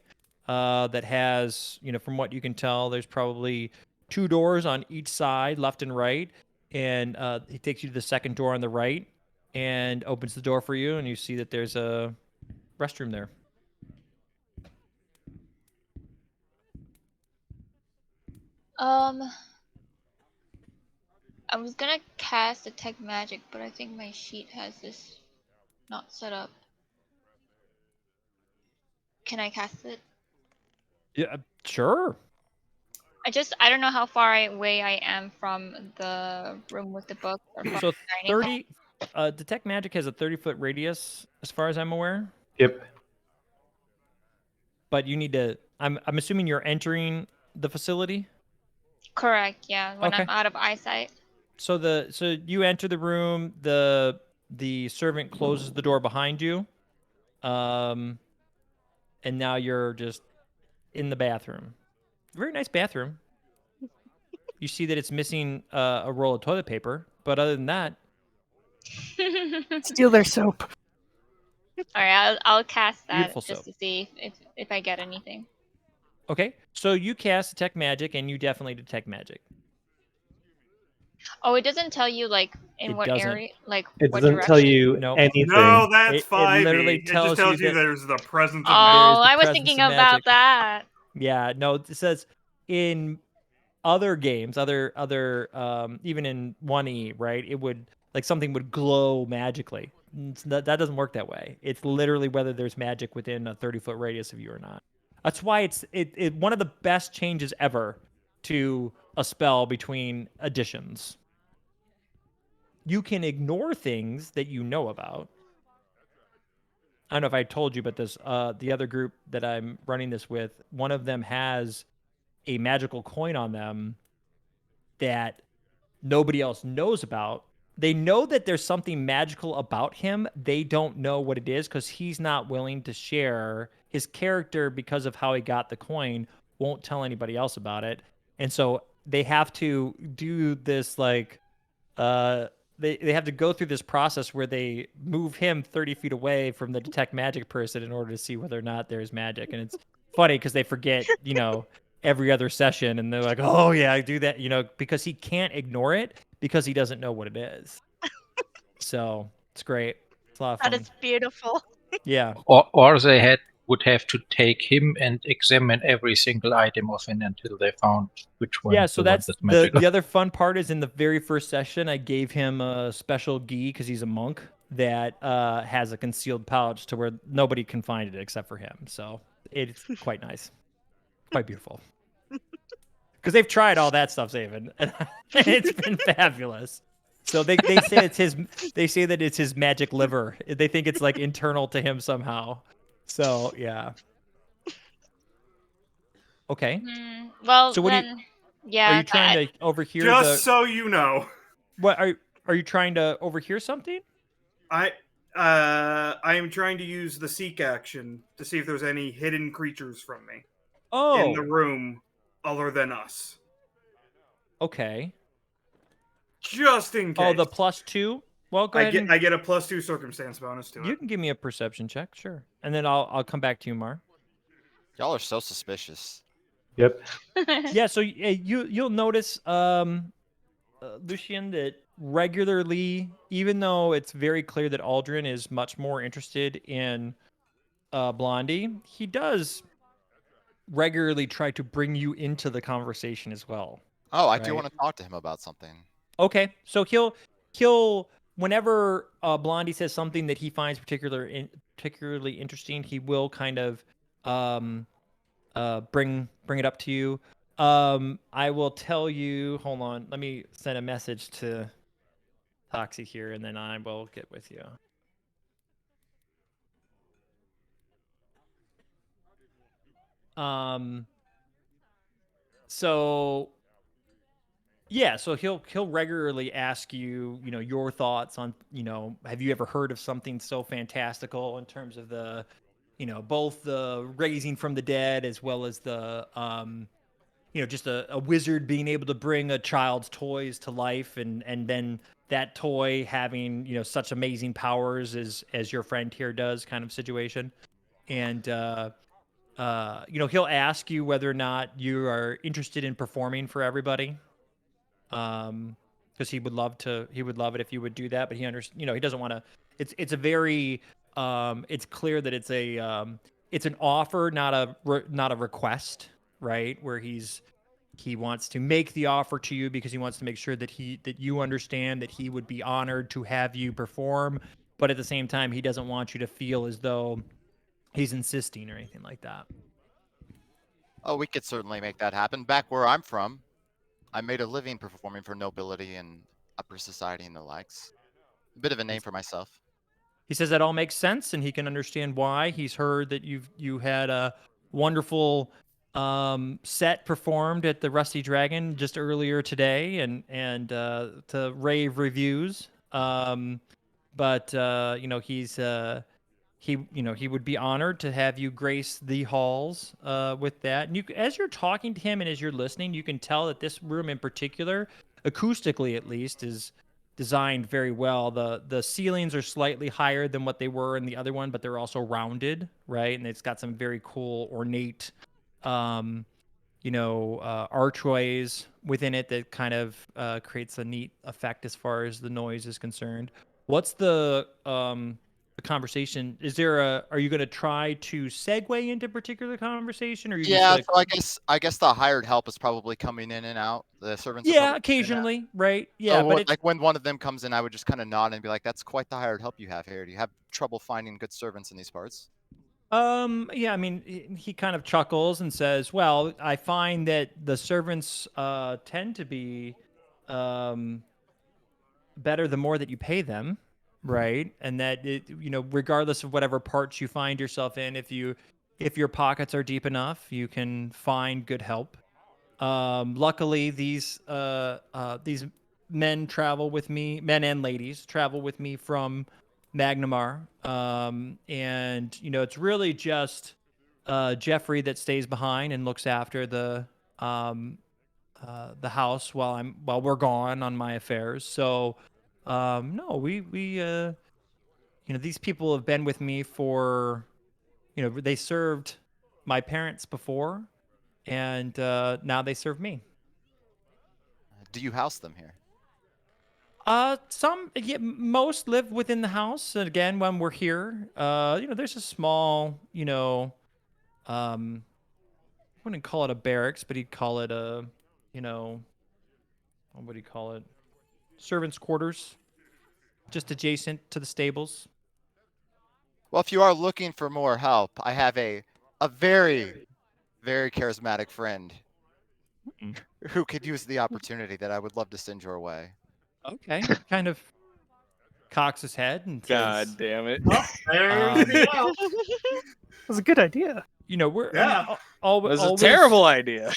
that has, from what you can tell, there's probably 2 doors on each side, left and right. And he takes you to the second door on the right and opens the door for you, and you see that there's a restroom there.
I was gonna cast detect magic, but I think my sheet has this not set up. Can I cast it?
Yeah, sure.
I don't know how far away I am from the room with the book or from
So
the dining hall.
30 detect magic has a 30-foot radius as far as I'm aware.
Yep.
But you need to I'm assuming you're entering the facility?
Correct, yeah, when
Okay.
I'm out of eyesight.
So you enter the room, the servant closes the door behind you. And now you're just in the bathroom. Very nice bathroom. You see that it's missing a roll of toilet paper, but other than that,
Steal their soap.
All right, I'll cast that
Beautiful
just
soap.
to see if I get anything.
Okay, so you cast detect magic, and you definitely detect magic.
Oh, it doesn't tell you like in
It
what
doesn't.
area, like
It
what
doesn't tell
direction.
you
Nope.
anything.
No, that's
It literally
5e. It just
tells you
tells you
that
there's the presence of
Oh,
magic.
there is the
I was
presence
thinking
of
about
magic.
that.
Yeah, no, it says in other games, other even in 1e, right? It would like something would glow magically. That doesn't work that way. It's literally whether there's magic within a 30-foot radius of you or not. That's why it's one of the best changes ever to a spell between editions. You can ignore things that you know about. I don't know if I told you, but this the other group that I'm running this with, one of them has a magical coin on them that nobody else knows about. They know that there's something magical about him. They don't know what it is because he's not willing to share. His character, because of how he got the coin, won't tell anybody else about it. And so they have to do this like they have to go through this process where they move him 30 feet away from the detect magic person in order to see whether or not there's magic. And it's funny because they forget, every other session and they're like, oh yeah, I do that, because he can't ignore it because he doesn't know what it is. So it's great. It's a lot of
That
fun.
is beautiful.
Yeah.
Or they would have to take him and examine every single item of him until they found which one
Yeah,
is
so
the one
that's
that's magical.
the other fun part is in the very first session, I gave him a special gi because he's a monk that has a concealed pouch to where nobody can find it except for him. So it's quite nice, quite beautiful. Because they've tried all that stuff, Zaven, and it's been fabulous. So they say they say that it's his magic liver. They think it's like internal to him somehow. So yeah. Okay.
Well,
So what do you?
then, yeah.
Are you trying to overhear
Just so you know.
What are you trying to overhear something?
I am trying to use the seek action to see if there's any hidden creatures from me in the room other than us.
Okay.
Just in case.
Oh, the +2? Well, go ahead.
I get a +2 circumstance bonus to it.
You can give me a perception check, sure, and then I'll come back to you, Mar.
Y'all are so suspicious.
Yep.
Yeah. So you'll notice, Lucian, that regularly, even though it's very clear that Aldrin is much more interested in Blondie, he does regularly try to bring you into the conversation as well.
Oh, I do want to talk to him about something.
Okay, so he'll whenever Blondie says something that he finds particularly interesting, he will kind of bring it up to you. I will tell you. Hold on, let me send a message to Toxie here, and then I will get with you. So yeah, so he'll regularly ask you, your thoughts on, have you ever heard of something so fantastical in terms of the, both the raising from the dead as well as the, just a wizard being able to bring a child's toys to life, and then that toy having, such amazing powers as your friend here does, kind of situation. And he'll ask you whether or not you are interested in performing for everybody. Because he would love it if you would do that, but he he doesn't want to. It's a very it's clear that it's an offer, not a request, right? Where he wants to make the offer to you because he wants to make sure that you understand that he would be honored to have you perform, but at the same time he doesn't want you to feel as though he's insisting or anything like that.
Oh, we could certainly make that happen. Back where I'm from, I made a living performing for nobility and upper society and the likes. A bit of a name for myself.
He says that all makes sense, and he can understand why. He's heard that you had a wonderful set performed at the Rusty Dragon just earlier today, and to rave reviews. But he's he would be honored to have you grace the halls with that. And as you're talking to him and as you're listening, you can tell that this room in particular, acoustically at least, is designed very well. The ceilings are slightly higher than what they were in the other one, but they're also rounded, right? And it's got some very cool ornate archways within it that kind of creates a neat effect as far as the noise is concerned. What's the conversation? Are you going to try to segue into particular conversation, or are you
Yeah,
just
so I guess the hired help is probably coming in and out. The servants are
yeah,
probably
occasionally, right? Yeah,
so
but
like when one of them comes in, I would just kind of nod and be like, "That's quite the hired help you have here. Do you have trouble finding good servants in these parts?"
Yeah, I mean, he kind of chuckles and says, "Well, I find that the servants tend to be better the more that you pay them, right? And that regardless of whatever parts you find yourself in, if your pockets are deep enough, you can find good help. Luckily, these men and ladies travel with me from Magnamar, and it's really just Jeffrey that stays behind and looks after the house while we're gone on my affairs. So, no, we these people have been with me for, they served my parents before, and now they serve me.
Do you house them here?
Most live within the house. And again, when we're here, there's a small, I wouldn't call it a barracks, but he'd call it a, what do you call it? Servants' quarters, just adjacent to the stables.
Well, if you are looking for more help, I have a very, very charismatic friend who could use the opportunity that I would love to send your way.
Okay, kind of cocks his head and
God
says,
damn it.
Oh, there's the out.
That's a good idea.
We're
Yeah.
That's a terrible idea.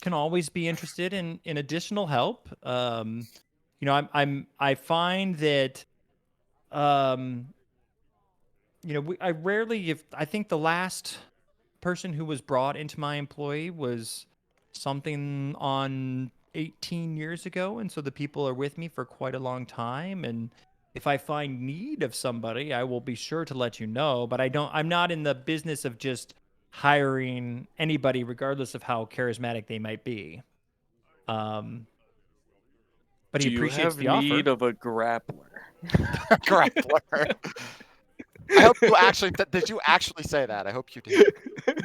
Can always be interested in additional help. I find that I think the last person who was brought into my employ was something on 18 years ago, and so the people are with me for quite a long time. And if I find need of somebody, I will be sure to let you know. But I'm not in the business of just hiring anybody, regardless of how charismatic they might be. But he
Do you
appreciates
have
the offer.
need of a grappler?
Grappler. I hope you actually did. You actually say that? I hope you did.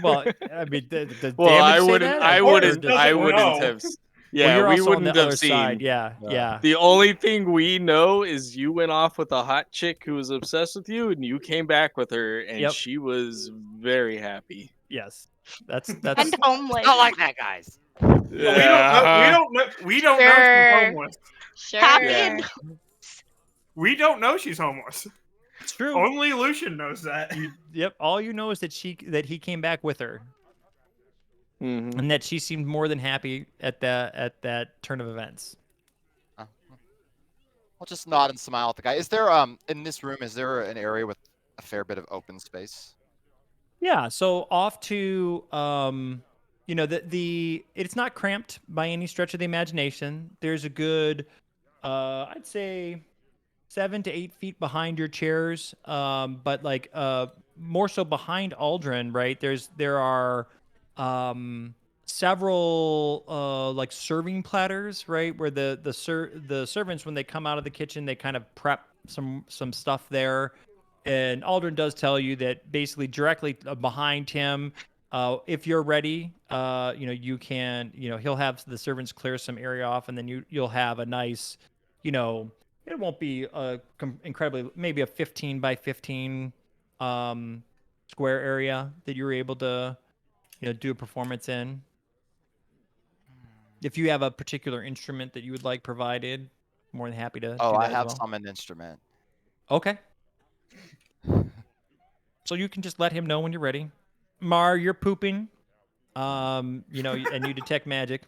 Well, I mean, the
Well,
damage
I
say
wouldn't.
that?
I
Or
wouldn't.
does-
I
or-
wouldn't
no.
have.
Well,
Yeah,
you're
we
also on
wouldn't
the
have
other
seen.
side. Yeah.
The only thing we know is you went off with a hot chick who was obsessed with you, and you came back with her, and
Yep.
she was very happy.
Yes. That's
And homeless.
Not like that, guys.
We don't know. We don't know she's homeless.
Sure.
Happy
Yeah.
and
We don't know she's homeless.
It's true.
Only Lucian knows that.
Yep. All you know is that he came back with her,
Mhm.
and that she seemed more than happy at that turn of events.
I'll just nod and smile at the guy. Is there in this room? Is there an area with a fair bit of open space?
Yeah. So off to it's not cramped by any stretch of the imagination. There's a good, I'd say, 7 to 8 feet behind your chairs, but like more so behind Aldrin, right? There are several like serving platters, right, where the servants, when they come out of the kitchen, they kind of prep some stuff there. And Aldrin does tell you that basically directly behind him, if you're ready, you can, he'll have the servants clear some area off, and then you'll have a nice, it won't be incredibly, maybe a 15 by 15 square area that you're able to, do a performance in. If you have a particular instrument that you would like provided, more than happy to
Oh,
do
I
that
have
as well.
summoned instrument.
Okay. So you can just let him know when you're ready. Mar, you're pooping. And you detect magic.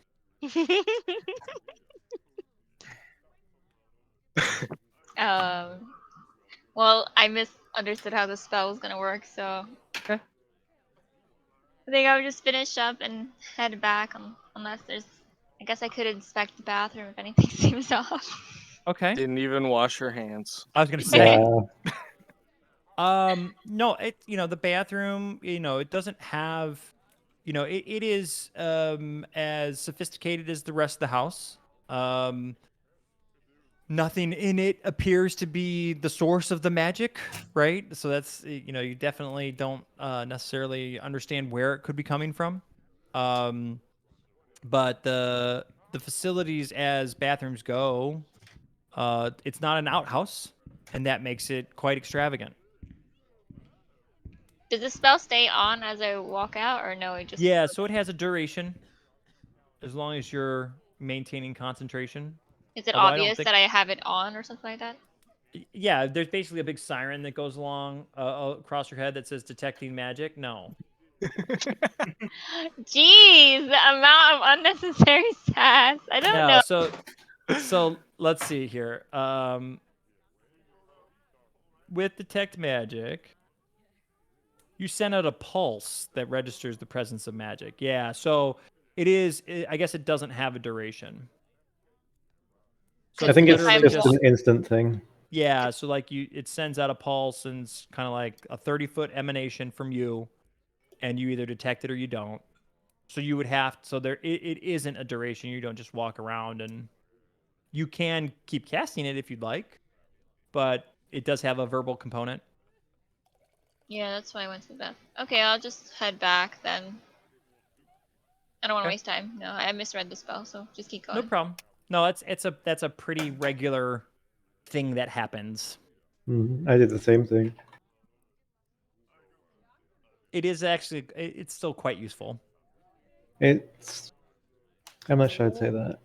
Well, I misunderstood how the spell was gonna work, so
Okay.
I think I would just finish up and head back, unless there's. I guess I could inspect the bathroom if anything seems off.
Okay.
Didn't even wash her hands.
I was gonna say.
Yeah.
No, the bathroom, it doesn't have, it is as sophisticated as the rest of the house. Nothing in it appears to be the source of the magic, right? So that's, you definitely don't necessarily understand where it could be coming from. But the facilities as bathrooms go, it's not an outhouse, and that makes it quite extravagant.
Does the spell stay on as I walk out, or no? It just
Yeah, so it has a duration as long as you're maintaining concentration.
is it
Although I don't
obvious
think...
that I have it on or something like that?
Yeah, there's basically a big siren that goes along across your head that says detecting magic. No.
Jeez, the amount of unnecessary sass. I don't know.
So let's see here. With detect magic, you send out a pulse that registers the presence of magic. Yeah, so I guess it doesn't have a duration. So
I think it's
literally
just an instant thing.
Yeah, so like it sends out a pulse and it's kind of like a 30-foot emanation from you, and you either detect it or you don't. So you would it isn't a duration. You don't just walk around, and you can keep casting it if you'd like, but it does have a verbal component.
Yeah, that's why I went to the bath. Okay, I'll just head back then. I don't want to waste time. No, I misread the spell, so just keep going.
No problem. No, that's a pretty regular thing that happens.
I did the same thing.
It is actually, it's still quite useful.
I'm not sure I'd say that.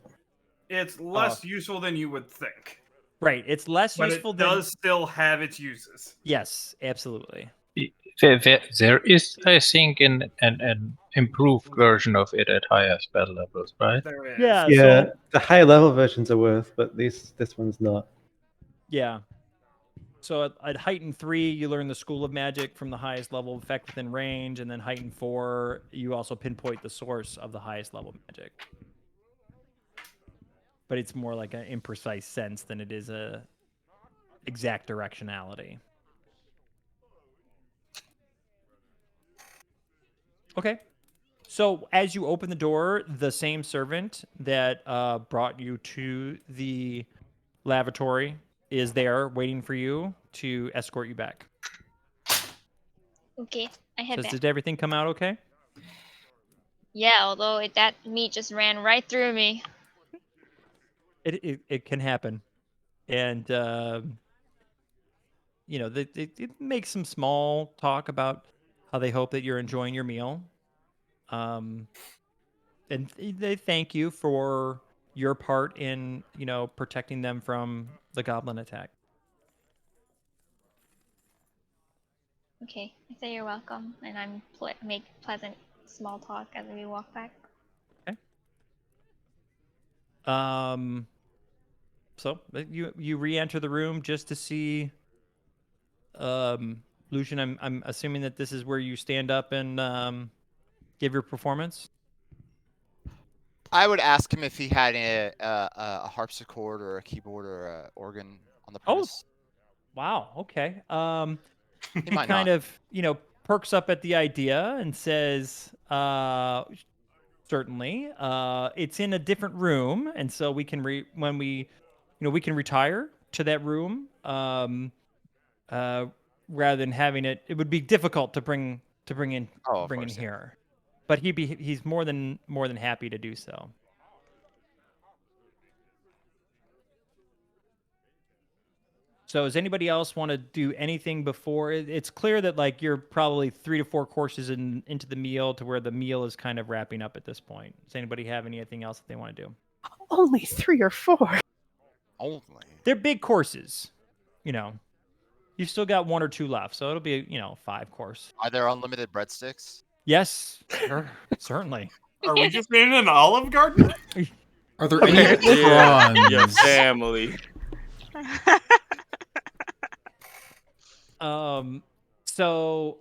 It's less useful than you would think.
Right, it's less
but
useful
it
than...
does still have its uses.
Yes, absolutely.
There is, I think, an improved version of it at higher spell levels, right?
There is.
Yeah,
Yeah, the higher level versions are worth, but this one's not.
Yeah. So at Heighten 3, you learn the School of Magic from the highest level effect within range, and then Heighten 4, you also pinpoint the source of the highest level magic. But it's more like an imprecise sense than it is a exact directionality. Okay. So as you open the door, the same servant that brought you to the lavatory is there waiting for you to escort you back.
Okay, I head back.
Did everything come out okay?
Yeah, although that meat just ran right through me.
It can happen. And, it makes some small talk about how they hope that you're enjoying your meal. And they thank you for your part in, protecting them from the goblin attack.
Okay, I say you're welcome, and I'm make pleasant small talk as we walk back.
Okay. So you re-enter the room just to see Lucian. I'm assuming that this is where you stand up and give your performance.
I would ask him if he had a harpsichord or a keyboard or a organ on the premise.
Wow. Okay. He
might
kind
not.
of, perks up at the idea and says, certainly. It's in a different room, and so we can we can retire to that room. Rather than having it would be difficult to bring in here. But he's more than happy to do so. So does anybody else want to do anything before? It's clear that like you're probably 3 to 4 courses into the meal to where the meal is kind of wrapping up at this point. Does anybody have anything else that they want to do?
Only 3 or 4.
Only.
They're big courses. You've still got 1 or 2 left, so it'll be 5 course.
Are there unlimited breadsticks?
Yes, sure, certainly.
Are we just in an Olive Garden?
Are there any prawns?
Your family.
So